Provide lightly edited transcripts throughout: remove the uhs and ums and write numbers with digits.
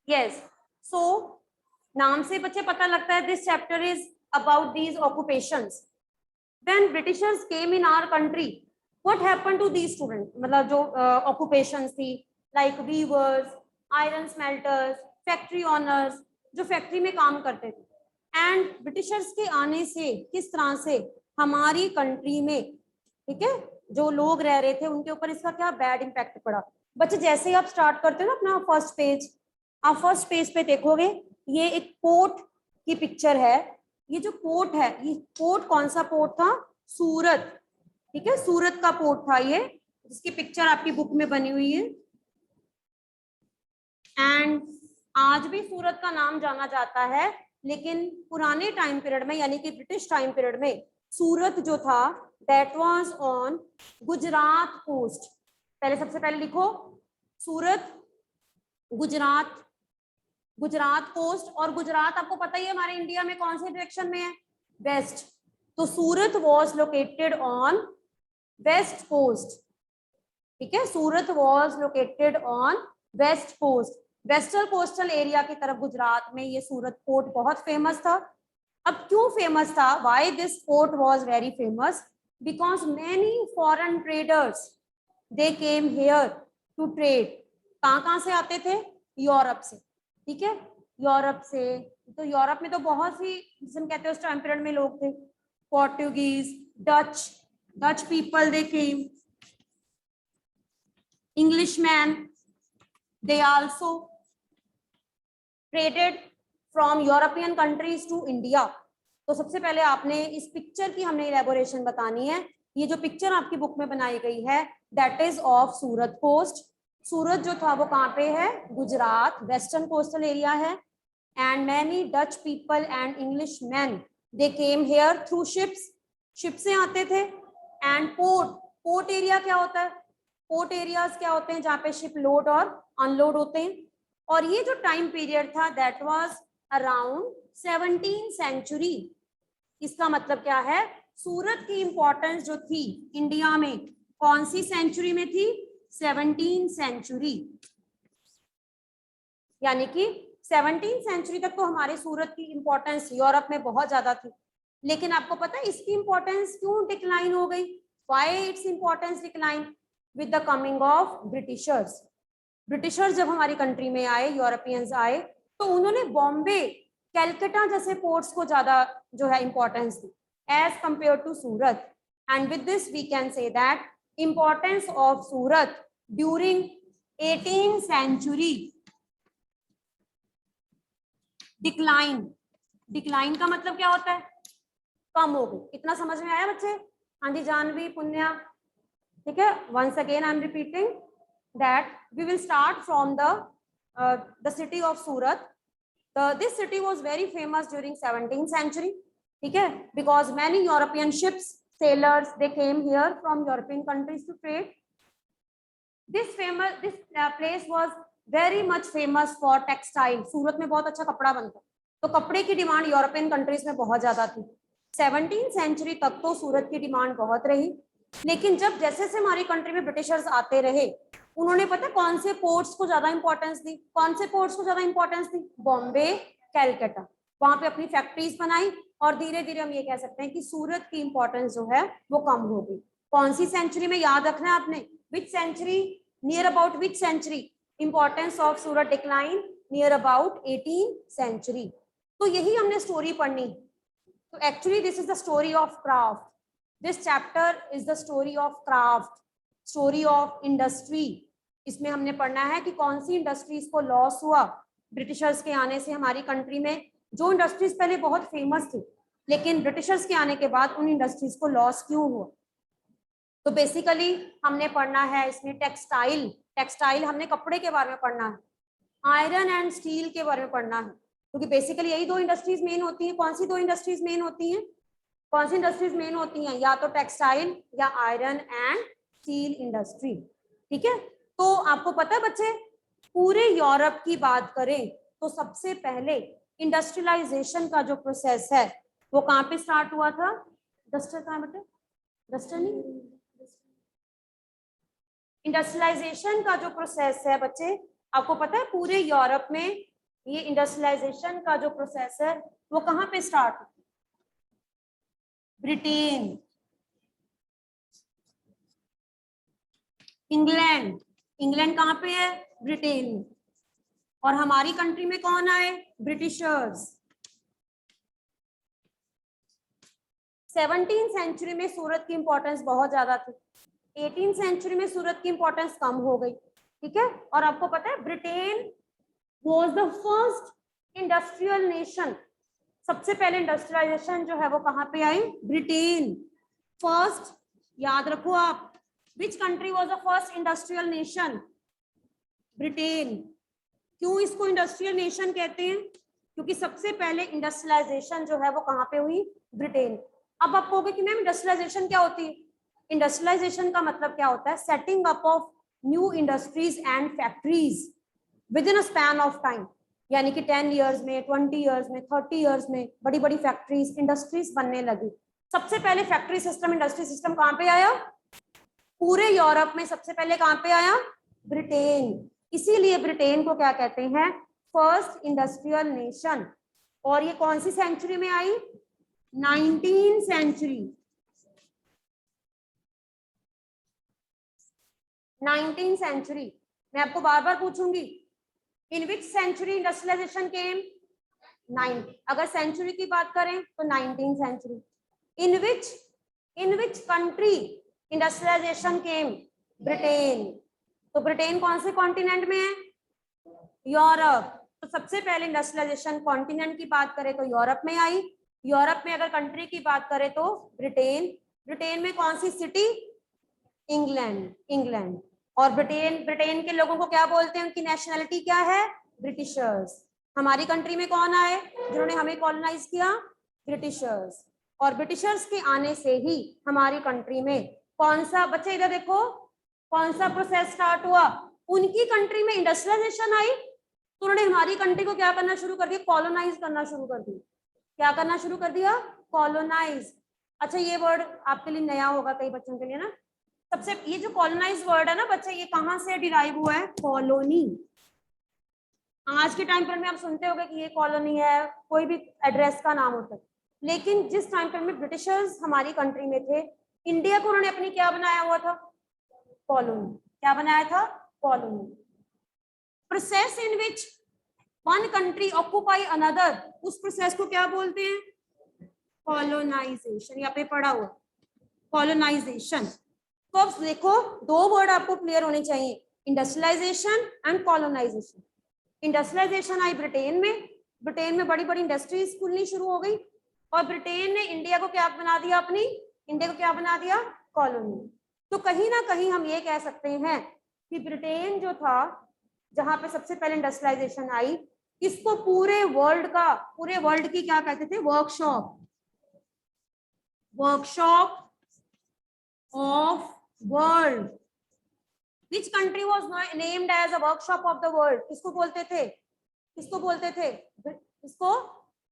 Yes, सो नाम से बच्चे पता लगता है this chapter is about these occupations. When Britishers came in our country, what happened to these student, मतलब जो ऑक्यूपेशंस थी like weavers, iron smelters, factory owners, जो फैक्ट्री में काम करते थे. एंड ब्रिटिशर्स के आने से किस तरह से हमारी कंट्री में, ठीक है, जो लोग रह रहे थे उनके ऊपर इसका क्या बैड इम्पैक्ट पड़ा. बच्चे जैसे ही आप स्टार्ट करते हो ना अपना फर्स्ट पेज, आप फर्स्ट पेज पे देखोगे ये एक पोर्ट की पिक्चर है. ये जो पोर्ट है, ये पोर्ट कौन सा पोर्ट था? सूरत. ठीक है, सूरत का पोर्ट था ये, जिसकी पिक्चर आपकी बुक में बनी हुई है. एंड आज भी सूरत का नाम जाना जाता है, लेकिन पुराने टाइम पीरियड में यानी कि ब्रिटिश टाइम पीरियड में सूरत जो था that was on Gujarat coast. पहले सबसे पहले लिखो सूरत गुजरात, गुजरात कोस्ट. और गुजरात आपको पता ही है हमारे इंडिया में कौन से डायरेक्शन में है? वेस्ट. तो Surat was located on west coast. ठीक है, Surat was located on west coast, western coastal area की तरफ गुजरात में ये सूरत पोर्ट बहुत फेमस था. अब क्यों फेमस था? Why this port was very famous? Because many foreign traders they came here to trade. कहाँ से आते थे? यूरोप से. ठीक है, यूरोप से. तो यूरोप में तो बहुत सी, जिसे हम कहते हैं उस टाइम पीरियड में लोग थे, Portuguese, Dutch people they came, Englishmen, they also traded from European countries to India. तो सबसे पहले आपने इस पिक्चर की हमने इलेबोरेशन बतानी है. ये जो पिक्चर आपकी बुक में बनाई गई है that is of Surat coast. Surat जो था वो कहाँ पे है? गुजरात, वेस्टर्न कोस्टल एरिया है. And many Dutch people and English man they came here through ships. Ship से आते थे. एंड पोर्ट एरिया क्या होता है? पोर्ट एरियाज क्या होते हैं? जहाँ पे शिप लोड और अनलोड होते हैं. और ये जो टाइम पीरियड था that was around 17th century. इसका मतलब क्या है? सूरत की इंपॉर्टेंस जो थी इंडिया में कौन सी सेंचुरी में थी? 17th century. यानी कि 17th सेंचुरी तक तो हमारे सूरत की इंपॉर्टेंस यूरोप में बहुत ज्यादा थी. लेकिन आपको पता है इसकी इंपॉर्टेंस क्यों डिक्लाइन हो गई? Why its importance decline? With the coming of Britishers. Britishers जब हमारी कंट्री में आए, यूरोपियंस आए, तो उन्होंने बॉम्बे, कैलकाटा जैसे पोर्ट्स को ज्यादा जो है इंपॉर्टेंस दी as compared to Surat. And with this we can say that importance of Surat during 18th century decline. Decline का मतलब क्या होता है? कम हो गई. इतना समझ में आया बच्चे? हाँ जी, जानवी, पुण्या. ठीक है, once again I am repeating that we will start from the city of Surat. This city was very famous during 17th century. ठीक है, because many European ships, sailors, they came here from European countries to trade. This place was very much famous for textile. सूरत में बहुत अच्छा कपड़ा बनता है, तो कपड़े की डिमांड यूरोपियन कंट्रीज में बहुत ज्यादा थी. 17th सेंचुरी तक तो सूरत की डिमांड बहुत रही. लेकिन जब जैसे से हमारी कंट्री में ब्रिटिशर्स आते रहे, उन्होंने पता कौन से पोर्ट्स को ज्यादा इंपॉर्टेंस दी? कौन से पोर्ट्स को ज्यादा इंपॉर्टेंस दी? बॉम्बे, कैलकाटा. वहां पे अपनी फैक्ट्रीज बनाई और धीरे धीरे हम ये कह सकते हैं कि सूरत की इंपॉर्टेंस जो है वो कम हो गई. कौन सी सेंचुरी में? याद रखना है आपने. Which century? Near about which century importance of Surat decline? Near about 18th century. तो यही हमने स्टोरी पढ़नी. तो actually this is the story of craft. This chapter is the story of craft, story of industry. इसमें हमने पढ़ना है कि कौन सी इंडस्ट्रीज को लॉस हुआ ब्रिटिशर्स के आने से हमारी कंट्री में. जो इंडस्ट्रीज पहले बहुत फेमस थी, लेकिन ब्रिटिशर्स के आने के बाद उन इंडस्ट्रीज को लॉस क्यों हुआ. तो बेसिकली हमने पढ़ना है इसमें टेक्सटाइल. टेक्सटाइल हमने कपड़े के बारे में पढ़ना है. आयरन एंड स्टील के बारे में पढ़ना है, क्योंकि बेसिकली यही दो इंडस्ट्रीज मेन होती हैं. कौन सी दो इंडस्ट्रीज मेन होती हैं? कौन सी इंडस्ट्रीज मेन होती हैं? या तो टेक्सटाइल या आयरन एंड स्टील इंडस्ट्री. ठीक है, तो आपको पता है बच्चे, पूरे यूरोप की बात करें तो सबसे पहले इंडस्ट्रियलाइजेशन का जो प्रोसेस है वो कहाँ पे स्टार्ट हुआ था? डस्टर कहाँ बेटे? डस्टर नहीं, इंडस्ट्रियलाइजेशन का जो प्रोसेस है बच्चे, आपको पता है पूरे यूरोप में ये इंडस्ट्रियलाइजेशन का जो प्रोसेस है वो कहाँ पे स्टार्ट हुआ? Britain, England. इंग्लैंड कहाँ पे है? ब्रिटेन में। और हमारी कंट्री में कौन आए? ब्रिटिशर्स। 17वीं सेंचुरी में सूरत की इंपॉर्टेंस बहुत ज्यादा थी, 18वीं सेंचुरी में सूरत की इंपॉर्टेंस कम हो गई, ठीक है। और आपको पता है Britain was the first industrial nation, सबसे पहले इंडस्ट्रियलाइजेशन जो है वो कहाँ पे आई? ब्रिटेन। फर्स्ट, याद रखो आप, which country was the first industrial nation? Britain. क्यों इसको इंडस्ट्रियल नेशन कहते हैं? क्योंकि सबसे पहले इंडस्ट्रियलाइजेशन जो है वो कहाँ पे हुई? ब्रिटेन। अब आप कहोगे कि मैम इंडस्ट्रियलाइजेशन क्या होती है? इंडस्ट्रियलाइजेशन का मतलब क्या होता है? Setting up of new industries and factories with in a span of time, यानी कि 10 इयर्स में, 20 इयर्स में, 30 इयर्स में बड़ी बड़ी फैक्ट्रीज, इंडस्ट्रीज बनने लगी। सबसे पहले फैक्ट्री सिस्टम, इंडस्ट्री सिस्टम कहाँ पे आया? पूरे यूरोप में सबसे पहले कहाँ पे आया? ब्रिटेन। इसीलिए ब्रिटेन को क्या कहते हैं? First industrial nation. और ये कौन सी सेंचुरी में आई? 19वीं सेंचुरी। 19वीं सेंचुरी। मैं आपको बार बार पूछूंगी, इन विच सेंचुरी इंडस्ट्रियलाइजेशन केम? 9। अगर सेंचुरी की बात करें तो 19वीं century. In which country industrialisation came? Britain. तो ब्रिटेन कौन से कॉन्टिनेंट में है? यूरोप। तो सबसे पहले इंडस्ट्रियलाइजेशन कॉन्टिनेंट की बात करें तो यूरोप में आई। यूरोप में अगर कंट्री की बात करें तो ब्रिटेन। ब्रिटेन में कौन सी सिटी? इंग्लैंड। इंग्लैंड। और ब्रिटेन के लोगों को क्या बोलते हैं? उनकी नेशनैलिटी क्या है? ब्रिटिशर्स। हमारी कंट्री में कौन आए जिन्होंने हमें कॉलोनाइज किया? ब्रिटिशर्स। और ब्रिटिशर्स के आने से ही हमारी कंट्री में कौन सा, बच्चे इधर देखो, कौन सा प्रोसेस स्टार्ट हुआ? उनकी कंट्री में इंडस्ट्रियलाइजेशन आई तो उन्होंने हमारी कंट्री को क्या करना शुरू कर दिया? कॉलोनाइज करना शुरू कर दिया। क्या करना शुरू कर दिया? कॉलोनाइज। अच्छा, ये वर्ड आपके लिए नया होगा कई बच्चों के लिए ना। सबसे ये जो कॉलोनाइज वर्ड है ना बच्चे, ये कहाँ से डिराइव हुआ है? कॉलोनी। आज के टाइम पर में आप सुनते होंगे कि ये कॉलोनी है, कोई भी एड्रेस का नाम होता है, लेकिन जिस टाइम पर में ब्रिटिशर्स हमारी कंट्री में थे, इंडिया को उन्होंने अपनी क्या बनाया हुआ था? कॉलोनी। क्या बनाया था? Colony. Process in which one country occupy another, उस प्रोसेस को क्या बोलते हैं? कॉलोनाइजेशन। यहाँ पे पढ़ा हुआ कॉलोनाइजेशन। तो अब देखो, दो वर्ड आपको क्लियर होने चाहिए, इंडस्ट्रियलाइजेशन एंड कॉलोनाइजेशन। इंडस्ट्रियलाइजेशन आई ब्रिटेन में, ब्रिटेन में बड़ी बड़ी इंडस्ट्रीज खुलनी शुरू हो गई, और ब्रिटेन ने इंडिया को क्या बना दिया? अपनी इंडिया को क्या बना दिया? कॉलोनी। तो कहीं ना कहीं हम ये कह सकते हैं कि ब्रिटेन जो था, जहां पे सबसे पहले इंडस्ट्रियलाइजेशन आई, इसको पूरे वर्ल्ड की क्या कहते थे? Workshop. Workshop of world. Which country was named as a workshop of the world? किसको बोलते थे? किसको बोलते थे? इसको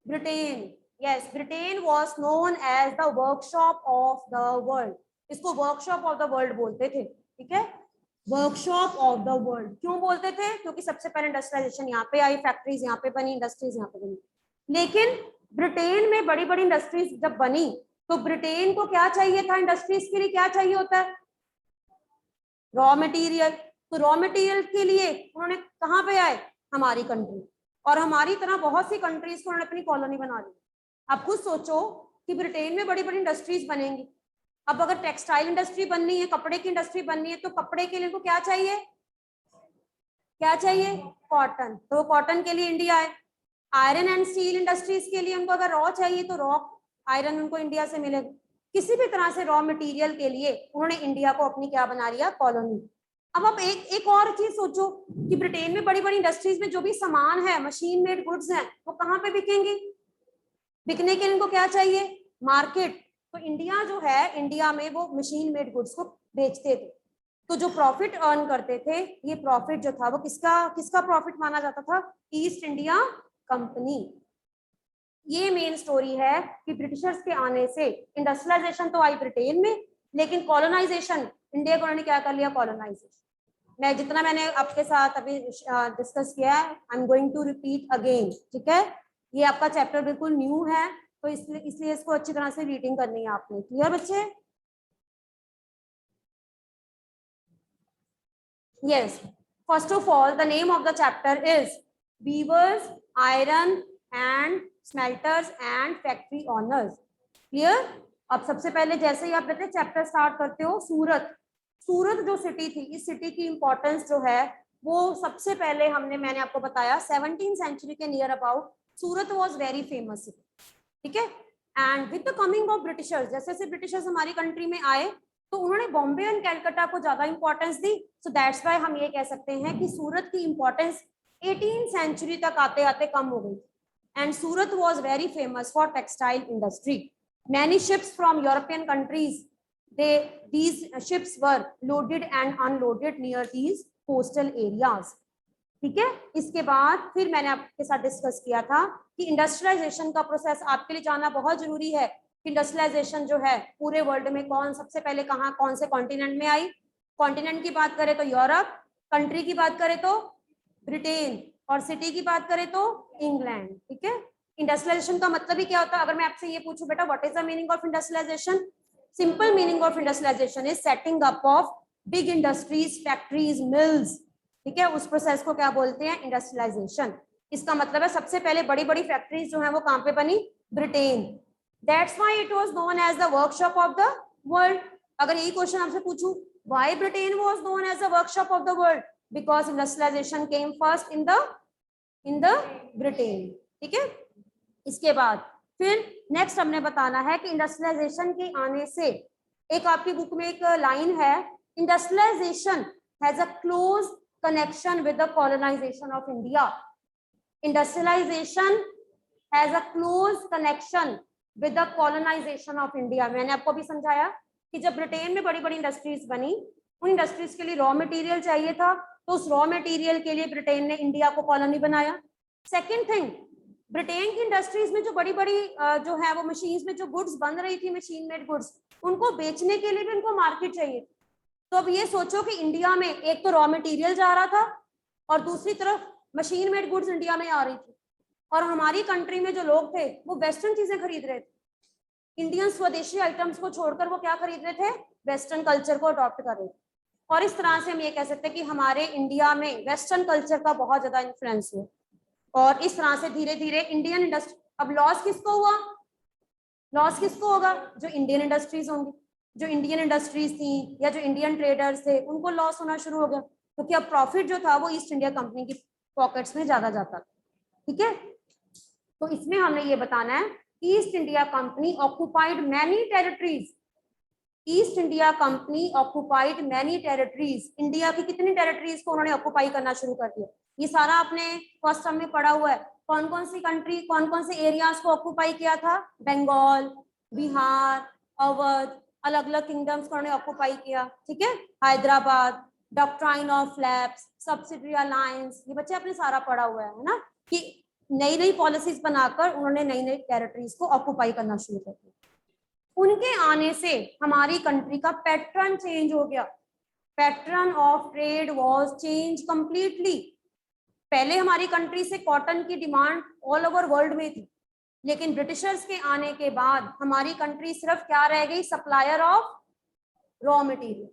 Britain. Yes, Britain was known as the workshop of the world. इसको वर्कशॉप ऑफ द वर्ल्ड बोलते थे, ठीक है। वर्कशॉप ऑफ द वर्ल्ड क्यों बोलते थे? क्योंकि सबसे पहले इंडस्ट्रियलाइजेशन यहाँ पे आई, फैक्ट्रीज यहाँ पे बनी, इंडस्ट्रीज यहाँ पे बनी। लेकिन ब्रिटेन में बड़ी बड़ी इंडस्ट्रीज जब बनी तो ब्रिटेन को क्या चाहिए था? इंडस्ट्रीज के लिए क्या चाहिए होता है? Raw material. तो रॉ मटेरियल के लिए उन्होंने कहाँ पे आए? हमारी कंट्री। और हमारी तरह बहुत सी कंट्रीज को उन्होंने अपनी कॉलोनी बना दी। आप खुद सोचो कि ब्रिटेन में बड़ी बड़ी इंडस्ट्रीज बनेंगी, अब अगर टेक्सटाइल इंडस्ट्री बननी है, कपड़े की इंडस्ट्री बननी है, तो कपड़े के लिए उनको क्या चाहिए? क्या चाहिए? कॉटन। तो कॉटन के लिए इंडिया है। आयरन एंड स्टील इंडस्ट्रीज के लिए उनको अगर रॉ चाहिए तो रॉ आयरन उनको इंडिया से मिलेगा। किसी भी तरह से रॉ मटेरियल के लिए उन्होंने इंडिया को अपनी क्या बना लिया? कॉलोनी। अब आप एक और चीज सोचो कि ब्रिटेन में बड़ी बड़ी इंडस्ट्रीज में जो भी सामान है, मशीन मेड गुड्स हैं, वो कहाँ पे बिकेंगे? बिकने के लिए इनको क्या चाहिए? मार्केट। तो इंडिया जो है, इंडिया में वो मशीन मेड गुड्स को बेचते थे, तो जो प्रॉफिट अर्न करते थे, ये प्रॉफिट जो था वो किसका प्रॉफिट माना जाता था? East India company. ये मेन स्टोरी है कि ब्रिटिशर्स के आने से इंडस्ट्रियलाइजेशन तो आई ब्रिटेन में, लेकिन कॉलोनाइजेशन इंडिया को उन्होंने क्या कर लिया? कॉलोनाइजेशन। मैं जितना मैंने आपके साथ अभी डिस्कस किया है, I am going to repeat again, ठीक है। ये आपका चैप्टर बिल्कुल न्यू है, तो इसलिए इसको अच्छी तरह से रीडिंग करनी है आपने। क्लियर बच्चे? Yes, first of all the name of the chapter is weavers, iron and smelters and factory owners. Clear? अब सबसे पहले जैसे ही आप कहते हैं चैप्टर स्टार्ट करते हो, सूरत, सूरत जो सिटी थी, इस सिटी की इंपॉर्टेंस जो है वो सबसे पहले मैंने आपको बताया 17th सेंचुरी के near about Surat was very famous city, ठीक है। And with the coming of Britishers, जैसे जैसे ब्रिटिशर्स हमारी कंट्री में आए तो उन्होंने बॉम्बे एंड कैलकाटा को ज्यादा importance the. So that's why हम ये कह सकते हैं कि सूरत की इंपॉर्टेंस 18th सेंचुरी तक आते आते कम हो गई। And Surat was very famous for textile industry. Many ships from European countries, these ships were loaded and unloaded near these coastal areas, ठीक है। इसके बाद फिर मैंने आपके साथ डिस्कस किया था कि इंडस्ट्रियलाइजेशन का प्रोसेस आपके लिए जानना बहुत जरूरी है। इंडस्ट्रियलाइजेशन जो है पूरे वर्ल्ड में कौन सबसे पहले कहाँ कौन से कॉन्टिनेंट में आई। कॉन्टिनेंट की बात करें तो यूरोप, कंट्री की बात करें तो ब्रिटेन, और सिटी की बात करें तो इंग्लैंड, ठीक है। इंडस्ट्रियलाइजेशन का मतलब ही क्या होता है? अगर मैं आपसे ये पूछूं बेटा what is the meaning of industrialisation, simple meaning of industrialisation is setting up of big industries, factories, mills, ठीक है। उस प्रोसेस को क्या बोलते हैं? इंडस्ट्रियलाइजेशन। इसका मतलब है सबसे पहले बड़ी बड़ी फैक्ट्रीज जो है वो कहां पे बनी? Britain. That's why it was known as the workshop of the world. अगर यही क्वेश्चन आपसे पूछूं why Britain was known as the workshop of the world, because industrialisation came first in the Britain, ठीक है। इसके बाद फिर नेक्स्ट हमने बताना है कि इंडस्ट्रियलाइजेशन के आने से, एक आपकी बुक में एक लाइन है, industrialisation has a close connection with the colonization of India. Industrialization has a close connection with the colonization of India. मैंने आपको भी समझाया कि जब ब्रिटेन में बड़ी बड़ी इंडस्ट्रीज बनी, उन इंडस्ट्रीज के लिए रॉ मटेरियल चाहिए था, तो उस रॉ मटेरियल के लिए ब्रिटेन ने इंडिया को कॉलोनी बनाया। सेकेंड थिंग, ब्रिटेन की इंडस्ट्रीज में जो बड़ी बड़ी जो है वो मशीन्स में जो गुड्स बन रही थी, मशीन मेड गुड्स, उनको बेचने के लिए भी उनको मार्केट चाहिए। तो अब ये सोचो कि इंडिया में एक तो रॉ मटेरियल जा रहा था और दूसरी तरफ मशीन मेड गुड्स इंडिया में आ रही थी, और हमारी कंट्री में जो लोग थे वो वेस्टर्न चीजें खरीद रहे थे। इंडियन स्वदेशी आइटम्स को छोड़कर वो क्या खरीद रहे थे? वेस्टर्न कल्चर को अडॉप्ट कर रहे थे। और इस तरह से हम ये कह सकते हैं कि हमारे इंडिया में वेस्टर्न कल्चर का बहुत ज्यादा इन्फ्लुएंस हुआ, और इस तरह से धीरे धीरे इंडियन इंडस्ट्री, अब लॉस किसको हुआ? लॉस किसको होगा? जो इंडियन इंडस्ट्रीज होंगी, जो इंडियन इंडस्ट्रीज थी या जो इंडियन ट्रेडर्स थे उनको लॉस होना शुरू हो गया, क्योंकि अब प्रॉफिट जो था वो ईस्ट इंडिया कंपनी की पॉकेट्स में ज्यादा जाता था, ठीक है। तो इसमें हमने ये बताना है, east India company occupied many territories. East India company occupied many territories. India की कितनी टेरिटरीज को उन्होंने ऑक्युपाई करना शुरू कर दिया? ये सारा आपने फर्स्ट टर्म में पढ़ा हुआ है। कौन कौन सी कंट्री, कौन कौन से एरियाज को ऑक्युपाई किया था? बंगाल, बिहार, अवध, अलग अलग किंगडम्स को उन्होंने ऑक्युपाई किया, ठीक है। Hyderabad, doctrine of lapse, subsidiary alliance, ये बच्चे आपने सारा पढ़ा हुआ है ना, कि नई नई पॉलिसीज बनाकर उन्होंने नई नई टेरिटरीज को ऑक्युपाई करना शुरू कर दिया। उनके आने से हमारी कंट्री का पैटर्न चेंज हो गया। Pattern of trade was change completely. पहले हमारी कंट्री से कॉटन की डिमांड ऑल ओवर वर्ल्ड में थी, लेकिन ब्रिटिशर्स के आने के बाद हमारी कंट्री सिर्फ क्या रह गई? सप्लायर ऑफ रॉ मटेरियल,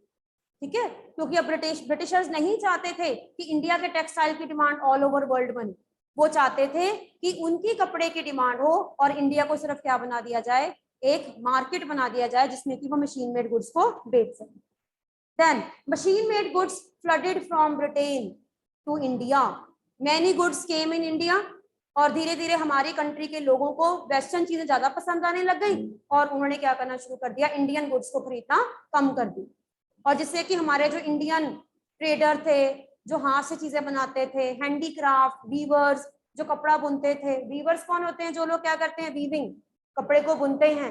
ठीक है। क्योंकि अब ब्रिटिशर्स नहीं चाहते थे कि इंडिया के टेक्सटाइल की डिमांड ऑल ओवर वर्ल्ड बने, वो चाहते थे कि उनकी कपड़े की डिमांड हो और इंडिया को सिर्फ क्या बना दिया जाए? एक मार्केट बना दिया जाए जिसमें कि वो मशीन मेड गुड्स को बेच सके। Then machine made goods flooded from Britain to India, many goods came in India, और धीरे धीरे हमारी कंट्री के लोगों को वेस्टर्न चीजें ज्यादा पसंद आने लग गई और उन्होंने क्या करना शुरू कर दिया? इंडियन गुड्स को खरीदना कम कर दी। और जिससे कि हमारे जो इंडियन ट्रेडर थे, जो हाथ से चीजें बनाते थे, हैंडीक्राफ्ट, वीवर्स, जो कपड़ा बुनते थे, वीवर्स कौन होते हैं? जो लोग क्या करते हैं? वीविंग, कपड़े को बुनते हैं।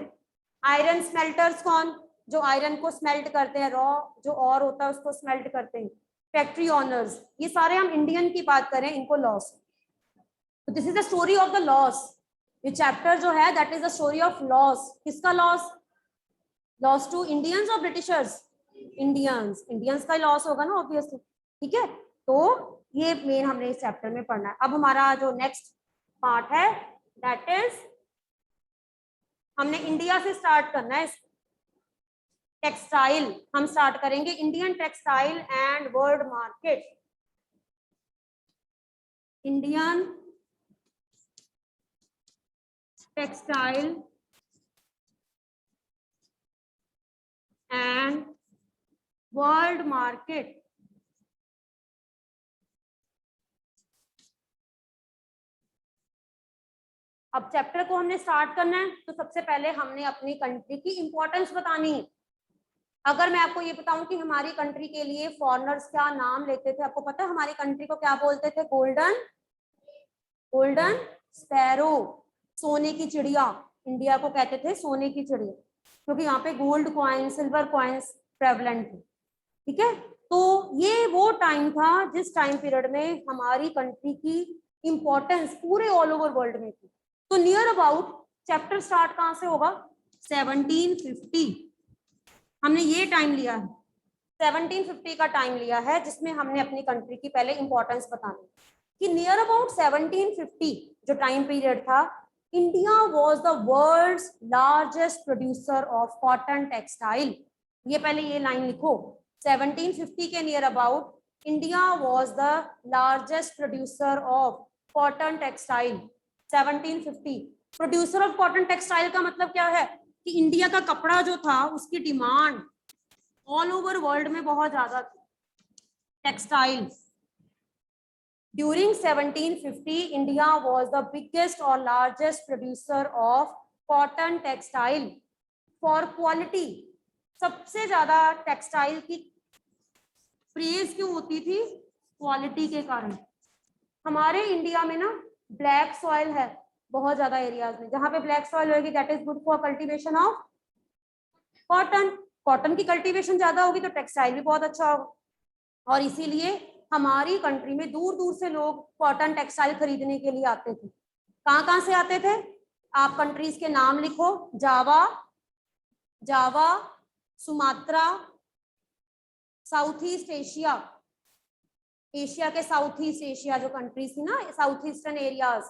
आयरन स्मेल्टर्स कौन? जो आयरन को स्मेल्ट करते हैं, रॉ जो और होता है उसको स्मेल्ट करते हैं। फैक्ट्री ओनर्स, ये सारे हम इंडियन की बात करें, इनको लॉस। तो this is the story of the loss. ये चैप्टर जो है that is the story of loss. किसका लॉस? लॉस टू इंडियंस और ब्रिटिशर्स? इंडियंस। इंडियंस का लॉस होगा ना ऑब्वियसली, ठीक है, तो ये मेन हमने इस चैप्टर में पढ़ना है। अब हमारा जो नेक्स्ट पार्ट है दैट इज, हमने इंडिया से स्टार्ट करना है। टेक्सटाइल हम स्टार्ट करेंगे, Indian textile and world market. Indian textile and world market. अब चैप्टर को हमने स्टार्ट करना है, तो सबसे पहले हमने अपनी कंट्री की इंपॉर्टेंस बतानी है। अगर मैं आपको ये बताऊं कि हमारी कंट्री के लिए फॉरेनर्स क्या नाम लेते थे, आपको पता है हमारी कंट्री को क्या बोलते थे? गोल्डन स्पैरो, सोने की चिड़िया। इंडिया को कहते थे सोने की चिड़िया, क्योंकि यहाँ पे gold coin, silver coins prevalent थे। ठीक है, तो ये वो टाइम था जिस टाइम पीरियड में हमारी कंट्री की इंपॉर्टेंस पूरे ऑल ओवर वर्ल्ड में थी। तो नियर अबाउट चैप्टर स्टार्ट कहाँ से होगा? 1750। हमने ये टाइम लिया है, 1750 का टाइम लिया है, जिसमें हमने अपनी कंट्री की पहले इंपॉर्टेंस बतानी कि नियर अबाउट 1750 जो टाइम पीरियड था, India was the world's largest producer of cotton textile. ये पहले ये लाइन लिखो, 1750 के near about India was the largest producer of cotton textile. 1750 producer of cotton textile का मतलब क्या है कि इंडिया का कपड़ा जो था उसकी डिमांड ऑल ओवर वर्ल्ड में बहुत ज्यादा थी। Textile during 1750 India was the biggest और largest producer of cotton textile for quality. सबसे ज्यादा टेक्सटाइल की प्रेज क्यों होती थी? क्वालिटी के कारण। हमारे इंडिया में ना ब्लैक सॉइल है बहुत ज्यादा एरियाज में, जहां पे ब्लैक सॉइल होगी that is good for cultivation of cotton. Cotton की कल्टीवेशन ज्यादा होगी तो टेक्सटाइल भी बहुत अच्छा होगा, और इसीलिए हमारी कंट्री में दूर दूर से लोग कॉटन टेक्सटाइल खरीदने के लिए आते थे। कहाँ से आते थे? आप कंट्रीज के नाम लिखो, Java, Sumatra, south east Asia, Asia के साउथ ईस्ट एशिया जो कंट्रीज थी ना, south eastern areas,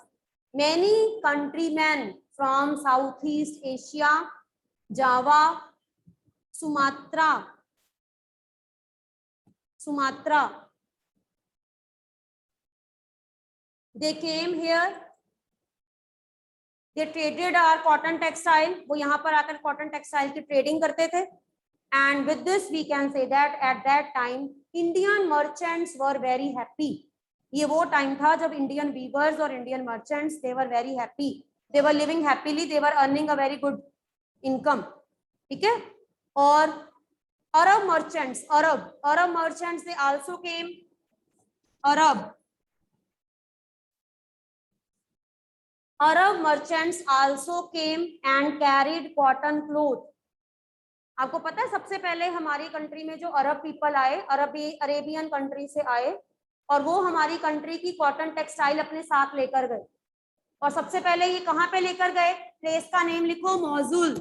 many countryman from south east Asia, Java, Sumatra, they came here, they traded our cotton textile, वो यहाँ पर आकर कॉटन टेक्सटाइल की trading करते थे। and with this we can say that at that time Indian merchants were very happy। ये वो time था जब इंडियन वीवर्स और Indian merchants they were very happy, they were living happily, they were earning a very good income। ठीक है, और Arab merchants they also came, Arab merchants also came and carried cotton cloth। आपको पता है सबसे पहले हमारी कंट्री में जो अरब पीपल आए, अरेबियन कंट्री से आए, और वो हमारी कंट्री की कॉटन टेक्सटाइल अपने साथ लेकर गए। और सबसे पहले ये कहाँ पे लेकर गए? प्लेस का नेम लिखो, मौजूल।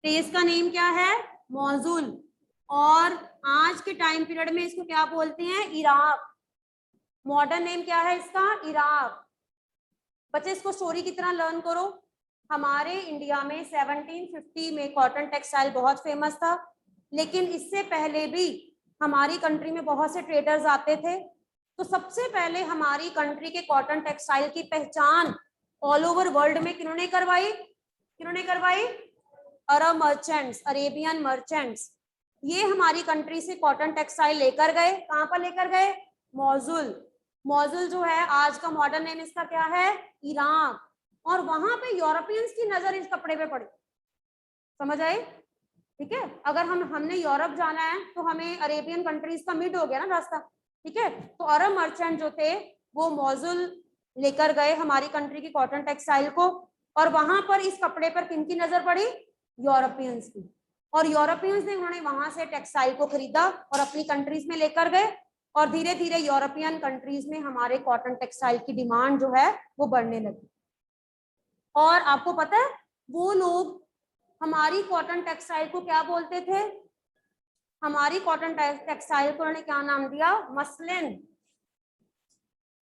प्लेस का नेम क्या है? मौजूल। और आज के टाइम पीरियड में इसको क्या बोलते हैं? इराक। मॉडर्न नेम क्या है इसका? इराक। बच्चे इसको स्टोरी की तरह लर्न करो। हमारे इंडिया में 1750 में कॉटन टेक्सटाइल बहुत फेमस था, लेकिन इससे पहले भी हमारी कंट्री में बहुत से ट्रेडर्स आते थे। तो सबसे पहले हमारी कंट्री के कॉटन टेक्सटाइल की पहचान ऑल ओवर वर्ल्ड में किन्होंने करवाई? Arab merchants, Arabian merchants. ये हमारी कंट्री से कॉटन टेक्सटाइल लेकर गए। कहाँ पर लेकर गए? मौजूल जो है आज का मॉडर्न नेम इसका क्या है? इराक। और वहां पे यूरोपियंस की नजर इस कपड़े पे पड़ी। समझ आई? ठीक है, अगर हमने यूरोप जाना है तो हमें अरेबियन कंट्रीज का मिड हो गया ना रास्ता। ठीक है, तो अरब मर्चेंट जो थे वो मौजूल लेकर गए हमारी कंट्री की कॉटन टेक्सटाइल को, और वहां पर इस कपड़े पर किनकी नजर पड़ी? यूरोपियंस की। और यूरोपियंस ने उन्होंने वहां से टेक्सटाइल को खरीदा और अपनी कंट्रीज में लेकर गए, और धीरे धीरे यूरोपियन कंट्रीज में हमारे कॉटन टेक्सटाइल की डिमांड जो है वो बढ़ने लगी। और आपको पता है वो लोग हमारी कॉटन टेक्सटाइल को क्या बोलते थे? हमारी कॉटन टेक्सटाइल को उन्होंने क्या नाम दिया? मसलिन।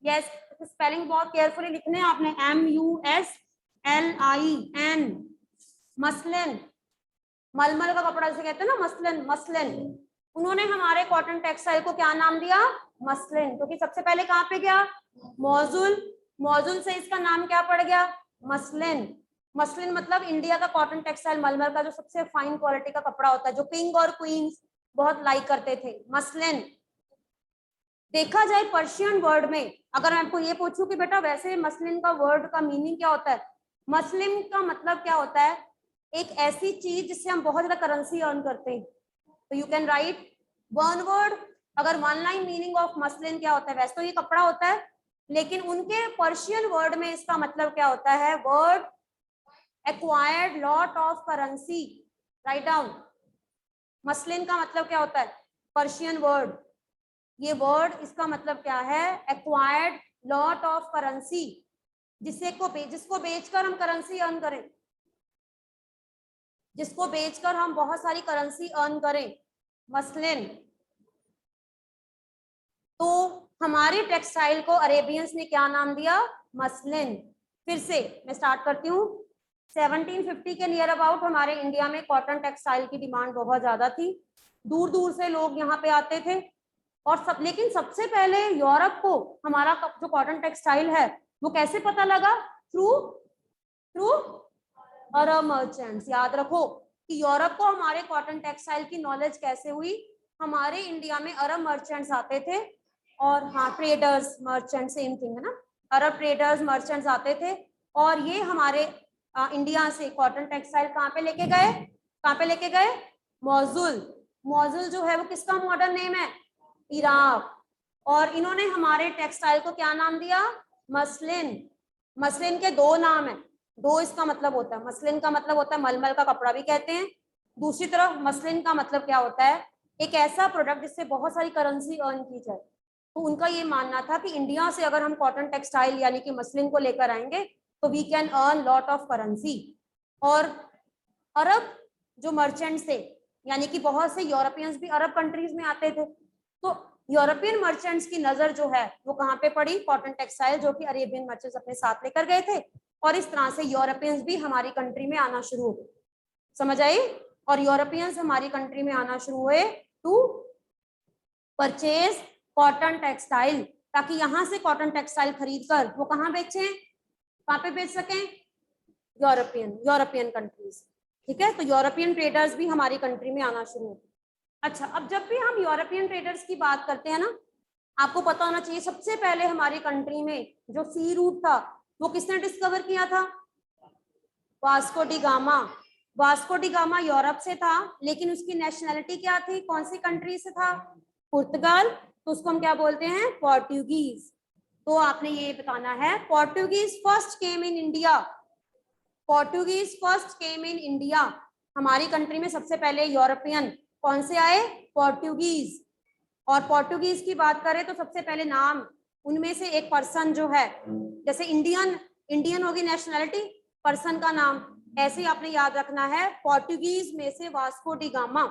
यस, स्पेलिंग बहुत केयरफुली लिखने हैं आपने, MUSLIN, मसलिन। मलमल का कपड़ा जिसे कहते हैं ना, मसलिन, मसलिन। उन्होंने हमारे कॉटन टेक्सटाइल को क्या नाम दिया? मसलिन। क्योंकि सबसे पहले कहाँ पे गया? मौजूल। मौजूल से इसका नाम क्या पड़ गया? मसलिन। मसलिन मतलब इंडिया का कॉटन टेक्सटाइल, मलमल का जो सबसे फाइन क्वालिटी का कपड़ा होता है, जो किंग और क्वींस बहुत लाइक करते थे, मसलिन। देखा जाए पर्शियन वर्ड में, अगर मैं आपको ये पूछूं कि बेटा वैसे मसलिन का वर्ड का मीनिंग क्या होता है, मसलिन का मतलब क्या होता है? एक ऐसी चीज जिससे हम बहुत ज्यादा करेंसी अर्न करते हैं। तो you can write one word. अगर one line meaning of muslin क्या होता है? वैसे तो ये कपड़ा होता है, लेकिन उनके पर्शियन वर्ड में इसका मतलब क्या होता है? Word acquired lot of currency. Write down. Muslin का मतलब क्या होता है? पर्शियन वर्ड, ये वर्ड इसका मतलब क्या है? एक्वायर्ड लॉट ऑफ करेंसी, जिसको बेचकर हम करेंसी अर्न करें, जिसको बेचकर हम बहुत सारी करेंसी अर्न करें, मसलिन। तो हमारे टेक्सटाइल को अरेबियंस ने क्या नाम दिया? मसलिन। फिर से मैं स्टार्ट करती हूँ। 1750 के नियर अबाउट हमारे इंडिया में कॉटन टेक्सटाइल की डिमांड बहुत ज्यादा थी, दूर दूर से लोग यहाँ पे आते थे। और लेकिन सबसे पहले यूरोप को हमारा जो कॉटन टेक्सटाइल है वो कैसे पता लगा? Through Arab merchants. याद रखो कि यूरोप को हमारे कॉटन टेक्सटाइल की नॉलेज कैसे हुई? हमारे इंडिया में अरब मर्चेंट्स आते थे, और हाँ, ट्रेडर्स, मर्चेंट सेम थिंग है ना। अरब ट्रेडर्स, मर्चेंट्स आते थे, और ये हमारे इंडिया से कॉटन टेक्सटाइल कहाँ पे लेके गए? कहाँ पे लेके गए? मौजूल। मौजूल जो है वो किसका मॉडर्न नेम है? इराक। और इन्होंने हमारे टेक्सटाइल को क्या नाम दिया? मसलिन। मसलिन के दो नाम है, दो इसका मतलब होता है। मसलिन का मतलब होता है मलमल का कपड़ा भी कहते हैं, दूसरी तरफ मसलिन का मतलब क्या होता है? एक ऐसा प्रोडक्ट जिससे बहुत सारी करेंसी अर्न की जाए। तो उनका ये मानना था कि इंडिया से अगर हम कॉटन टेक्सटाइल यानी कि मसलिन को लेकर आएंगे तो we can earn lot of currency. और अरब जो मर्चेंट्स थे, यानी कि बहुत से यूरोपियंस भी अरब कंट्रीज में आते थे, तो यूरोपियन मर्चेंट्स की नजर जो है वो कहाँ पे पड़ी? कॉटन टेक्सटाइल, जो कि अरेबियन मर्चेंट्स अपने साथ लेकर गए थे, और इस तरह से यूरोपियंस भी हमारी कंट्री में आना शुरू हो गए। समझ आई? और यूरोपियंस हमारी कंट्री में आना शुरू हुए टू परचेज कॉटन टेक्सटाइल, ताकि यहाँ से कॉटन टेक्सटाइल खरीद कर वो कहाँ बेचें? कहाँ पे बेच सकें? European countries. ठीक है, तो यूरोपियन ट्रेडर्स भी हमारी कंट्री में आना शुरू हो। अच्छा, अब जब भी हम यूरोपियन ट्रेडर्स की बात करते हैं ना, आपको पता होना चाहिए सबसे पहले हमारी कंट्री में जो सी रूट था वो किसने डिस्कवर किया था? Vasco da Gama. Vasco da gamma Europe से था, लेकिन उसकी नेशनैलिटी क्या थी? कौन सी कंट्री से था? पुर्तगाल। तो उसको हम क्या बोलते हैं? पोर्टुगीज। तो आपने ये बताना है, Portuguese first came in India. Portuguese first came in India. हमारी कंट्री में सबसे पहले यूरोपियन कौन से आए? पोर्टुगीज। और पोर्टुगीज की बात करें तो सबसे पहले नाम उनमें से एक पर्सन जो है, जैसे इंडियन होगी नेशनैलिटी, पर्सन का नाम ऐसे ही आपने याद रखना है। पोर्टुगीज में से Vasco da Gama.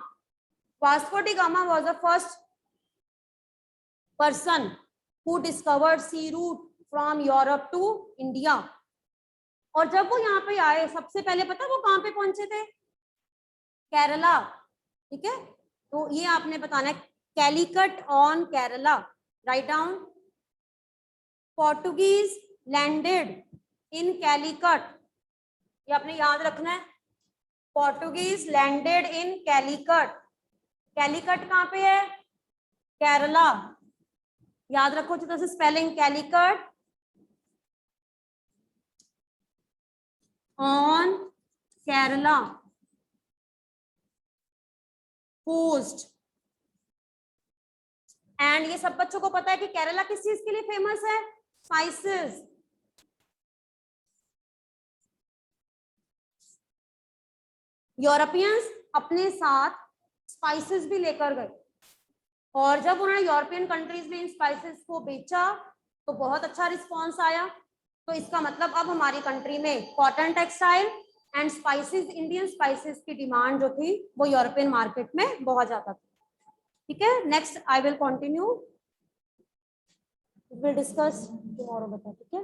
Vasco da Gama was the first person who discovered sea route from Europe to India. और जब वो यहाँ पे आए, सबसे पहले पता वो कहाँ पे पहुंचे थे? केरला। ठीक है, तो ये आपने बताना है, Calicut on Kerala. Right down. Portuguese landed in Calicut, ये आपने याद रखना है। Portuguese landed in Calicut. Calicut कहाँ पे है? केरला। याद रखो अच्छी तरह से spelling, Calicut on Kerala coast. And ये सब बच्चों को पता है कि केरला किस चीज के लिए फेमस है? स्पाइसेस। यूरोपियंस अपने साथ स्पाइसेस भी लेकर गए, और जब उन्होंने यूरोपियन कंट्रीज में इन स्पाइसेस को बेचा तो बहुत अच्छा रिस्पांस आया। तो इसका मतलब अब हमारी कंट्री में cotton textile and spices, Indian spices की डिमांड जो थी वो यूरोपियन मार्केट में बहुत ज्यादा थी। ठीक है, next I will continue, will discuss tomorrow बेटा, ठीक है।